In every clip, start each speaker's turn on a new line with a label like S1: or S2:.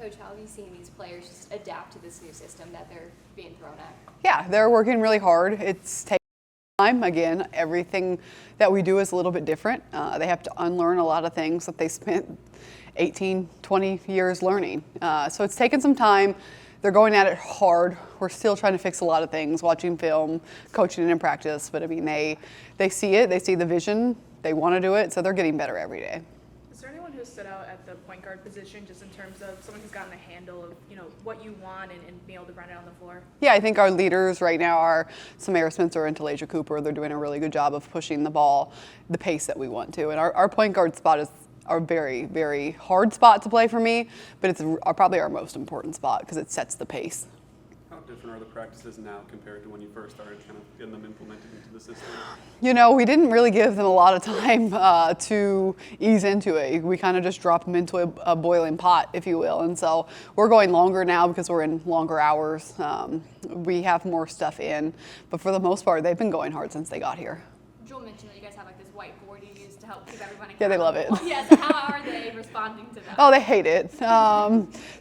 S1: Coach, how have you seen these players just adapt to this new system that they're being thrown at?
S2: Yeah, they're working really hard. It's taking time. Again, everything that we do is a little bit different. They have to unlearn a lot of things that they spent 18, 20 years learning. So it's taken some time. They're going at it hard. We're still trying to fix a lot of things, watching film, coaching in practice. But I mean, they see it, they see the vision, they want to do it, so they're getting better every day.
S3: Is there anyone who stood out at the point guard position just in terms of someone who's gotten a handle of, what you want and being able to run it on the floor?
S2: Yeah, I think our leaders right now are Samara Spencer and Taya Cooper. They're doing a really good job of pushing the ball the pace that we want to. And our point guard spot is a very, very hard spot to play for me, but it's probably our most important spot because it sets the pace.
S4: How different are the practices now compared to when you first started kind of getting them implemented into the system?
S2: We didn't really give them a lot of time to ease into it. We kind of just dropped them into a boiling pot, if you will. And so we're going longer now because we're in longer hours. We have more stuff in, but for the most part, they've been going hard since they got here.
S1: Joel mentioned that you guys have like this whiteboard you use to help keep everyone accountable.
S2: Yeah, they love it.
S1: Yeah, so how are they responding to that?
S2: Oh, they hate it.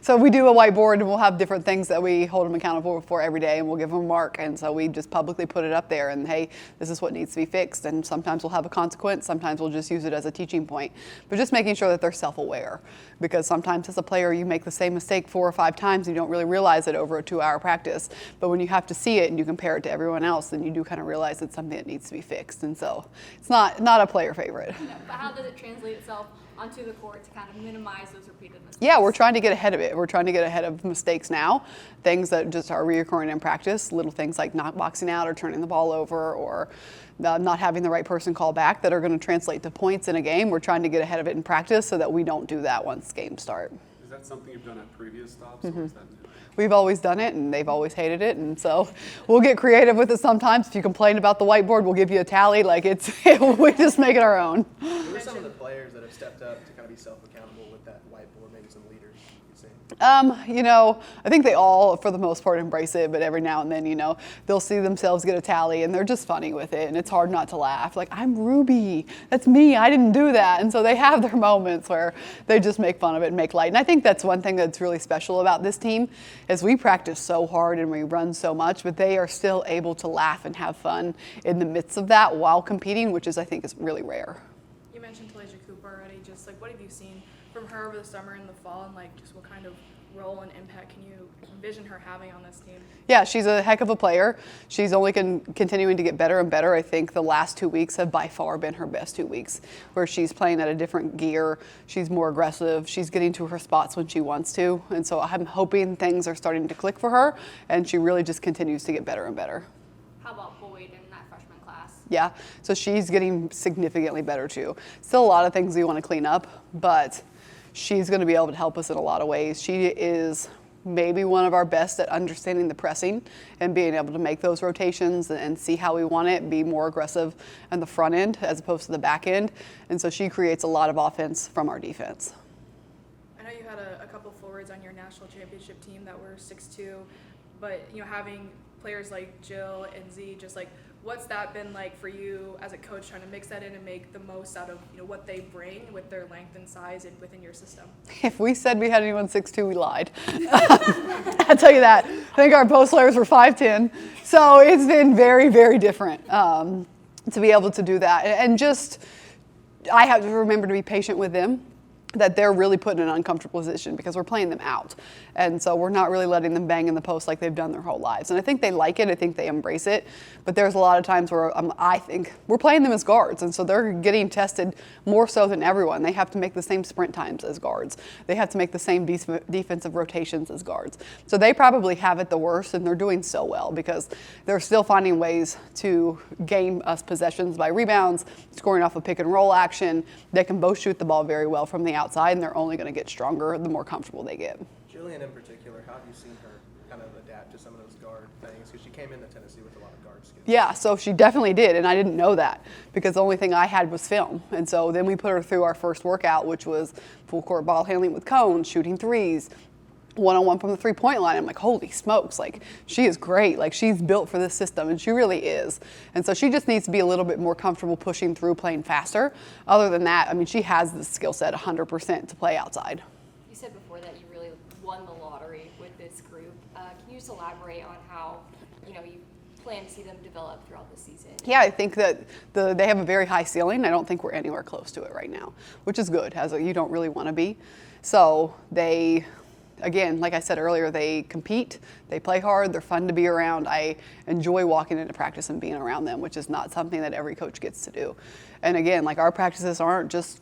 S2: So we do a whiteboard and we'll have different things that we hold them accountable for every day and we'll give them a mark. And so we just publicly put it up there and hey, this is what needs to be fixed. And sometimes we'll have a consequence. Sometimes we'll just use it as a teaching point. But just making sure that they're self-aware because sometimes as a player you make the same mistake 4 or 5 times and you don't really realize it over a 2-hour practice. But when you have to see it and you compare it to everyone else, then you do kind of realize it's something that needs to be fixed. And so it's not a player favorite.
S1: No, but how does it translate itself onto the court to kind of minimize those repeated mistakes?
S2: Yeah, we're trying to get ahead of it. We're trying to get ahead of mistakes now, things that just are reoccurring in practice, little things like not boxing out or turning the ball over or not having the right person call back that are going to translate to points in a game. We're trying to get ahead of it in practice so that we don't do that once games start.
S4: Is that something you've done at previous stops or is that new?
S2: We've always done it and they've always hated it, and so we'll get creative with it sometimes. If you complain about the whiteboard, we'll give you a tally. We just make it our own.
S5: Who are some of the players that have stepped up to kind of be self-accountable with that whiteboard, maybe some leaders you'd say?
S2: I think they all, for the most part, embrace it, but every now and then, they'll see themselves get a tally and they're just funny with it, and it's hard not to laugh. Like, I'm Ruby, that's me, I didn't do that. And so they have their moments where they just make fun of it and make light. And I think that's one thing that's really special about this team is we practice so hard and we run so much, but they are still able to laugh and have fun in the midst of that while competing, which I think is really rare.
S3: You mentioned Taya Cooper already. Just what have you seen from her over the summer and the fall, and just what kind of role and impact can you envision her having on this team?
S2: Yeah, she's a heck of a player. She's only continuing to get better and better. I think the last 2 weeks have by far been her best 2 weeks, where she's playing at a different gear. She's more aggressive. She's getting to her spots when she wants to. And so I'm hoping things are starting to click for her, and she really just continues to get better and better.
S1: How about Boyd in that freshman class?
S2: Yeah, so she's getting significantly better too. Still a lot of things we want to clean up, but she's going to be able to help us in a lot of ways. She is maybe one of our best at understanding the pressing and being able to make those rotations and see how we want it, be more aggressive on the front end as opposed to the back end. And so she creates a lot of offense from our defense.
S3: I know you had a couple forwards on your national championship team that were 6'2", but having players like Jill and Z, what's that been like for you as a coach, trying to mix that in and make the most out of what they bring with their length and size and within your system?
S2: If we said we had anyone 6'2", we lied. I'll tell you that. I think our post players were 5'10", so it's been very, very different to be able to do that. And just, I have to remember to be patient with them, that they're really put in an uncomfortable position because we're playing them out. And so we're not really letting them bang in the post like they've done their whole lives. And I think they like it. I think they embrace it. But there's a lot of times where I think we're playing them as guards. And so they're getting tested more so than everyone. They have to make the same sprint times as guards. They have to make the same defensive rotations as guards. So they probably have it the worst, and they're doing so well because they're still finding ways to gain us possessions by rebounds, scoring off a pick and roll action. They can both shoot the ball very well from the outside, and they're only going to get stronger the more comfortable they get.
S5: Jillian in particular, how have you seen her kind of adapt to some of those guard things? Because she came into Tennessee with a lot of guard skills.
S2: Yeah, so she definitely did, and I didn't know that because the only thing I had was film. And so then we put her through our first workout, which was full court ball handling with cones, shooting threes, one-on-one from the three-point line. I'm like, holy smokes, she is great. She's built for this system, and she really is. And so she just needs to be a little bit more comfortable pushing through, playing faster. Other than that, she has the skill set 100% to play outside.
S1: You said before
S6: before that you really won the lottery with this group. Can you just elaborate on how, you plan to see them develop throughout the season?
S2: Yeah, I think that they have a very high ceiling. I don't think we're anywhere close to it right now, which is good, as you don't really want to be. So they, again, like I said earlier, they compete, they play hard, they're fun to be around. I enjoy walking into practice and being around them, which is not something that every coach gets to do. And again, like our practices aren't just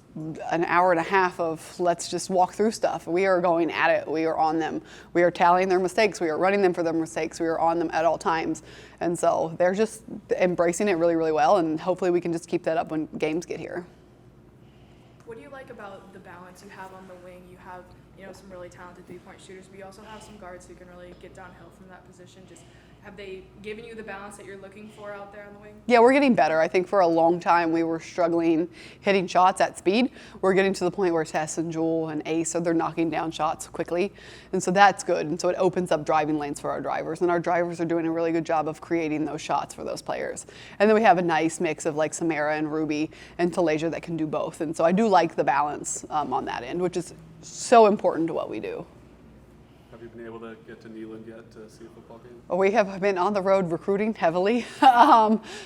S2: an hour and a half of let's just walk through stuff. We are going at it. We are on them. We are tallying their mistakes. We are running them for their mistakes. We are on them at all times. And so they're just embracing it really, really well. And hopefully we can just keep that up when games get here.
S3: What do you like about the balance you have on the wing? You have, some really talented three-point shooters, but you also have some guards who can really get downhill from that position. Just have they given you the balance that you're looking for out there on the wing?
S2: Yeah, we're getting better. I think for a long time we were struggling hitting shots at speed. We're getting to the point where Tess and Jewel and Ace, they're knocking down shots quickly. And so that's good. And so it opens up driving lanes for our drivers. And our drivers are doing a really good job of creating those shots for those players. And then we have a nice mix of like Samara and Ruby and Talasia that can do both. And so I do like the balance on that end, which is so important to what we do.
S4: Have you been able to get to Neyland yet to see a football game?
S2: We have been on the road recruiting heavily.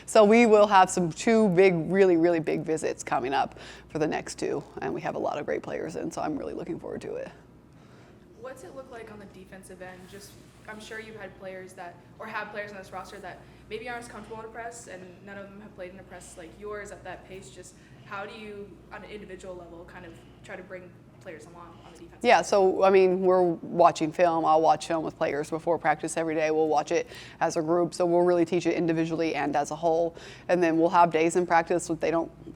S2: So we will have two big, really, really big visits coming up for the next two. And we have a lot of great players in, so I'm really looking forward to it.
S3: What's it look like on the defensive end? I'm sure you've had players have players on this roster that maybe aren't as comfortable in a press, and none of them have played in a press like yours at that pace. Just how do you, on an individual level, kind of try to bring players along on the defense?
S2: Yeah, so I mean, we're watching film. I'll watch film with players before practice every day. We'll watch it as a group, so we'll really teach it individually and as a whole. And then we'll have days in practice.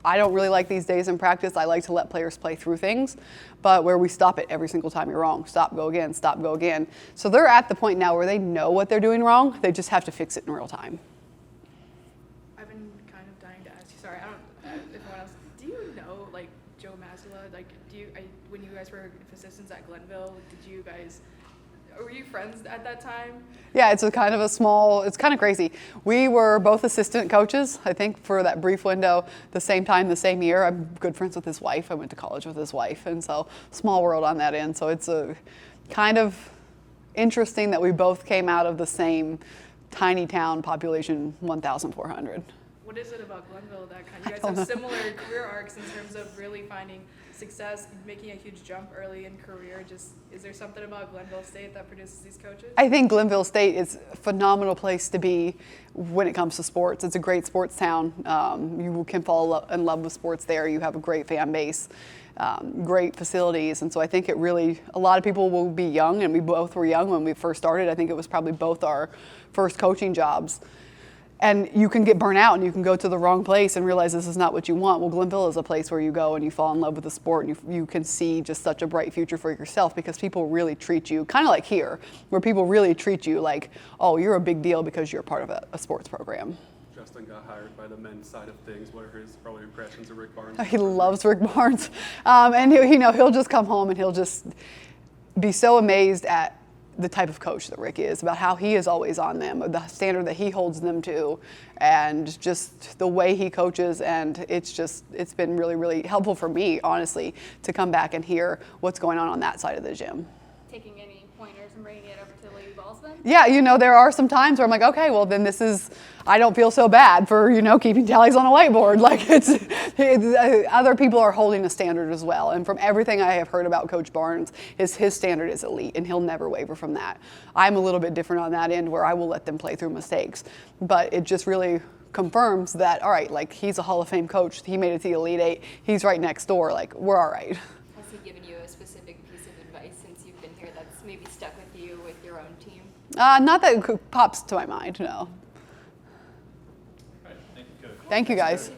S2: I don't really like these days in practice. I like to let players play through things, but where we stop it every single time you're wrong. Stop, go again, stop, go again. So they're at the point now where they know what they're doing wrong. They just have to fix it in real time.
S3: I've been kind of dying to ask you. Sorry, I don't. If anyone else, do you know Joe Masula? When you guys were assistants at Glenville, were you friends at that time?
S2: Yeah, it's kind of crazy. We were both assistant coaches, I think, for that brief window, the same time, the same year. I'm good friends with his wife. I went to college with his wife, and so small world on that end. So it's a kind of interesting that we both came out of the same tiny town, population 1,400.
S3: What is it about Glenville that you guys have similar career arcs in terms of really finding success, making a huge jump early in career? Is there something about Glenville State that produces these coaches?
S2: I think Glenville State is a phenomenal place to be when it comes to sports. It's a great sports town. You can fall in love with sports there. You have a great fan base, great facilities. And so I think a lot of people will be young, and we both were young when we first started. I think it was probably both our first coaching jobs. And you can get burnt out and you can go to the wrong place and realize this is not what you want. Well, Glenville is a place where you go and you fall in love with the sport, and you can see just such a bright future for yourself because people really treat you, kind of like here, where people really treat you like, oh, you're a big deal because you're part of a sports program.
S4: Justin got hired by the men's side of things. What are his probably impressions of Rick Barnes?
S2: He loves Rick Barnes. And he'll just come home and he'll just be so amazed at the type of coach that Rick is, about how he is always on them, the standard that he holds them to, and just the way he coaches. And it's been really, really helpful for me, honestly, to come back and hear what's going on that side of the gym.
S1: Taking any pointers and bringing it over to Lady Vols then?
S2: Yeah, there are some times where I'm like, okay, well then I don't feel so bad for, keeping tallies on a whiteboard. Like other people are holding a standard as well. And from everything I have heard about Coach Barnes, his standard is elite and he'll never waver from that. I'm a little bit different on that end where I will let them play through mistakes. But it just really confirms that, all right, like he's a Hall of Fame coach. He made it to the Elite Eight. He's right next door. Like we're all right.
S6: Has he given you a specific piece of advice since you've been here that's maybe stuck with you with your own team?
S2: Not that pops to my mind, no.
S7: All right, thank you, Coach.
S2: Thank you, guys.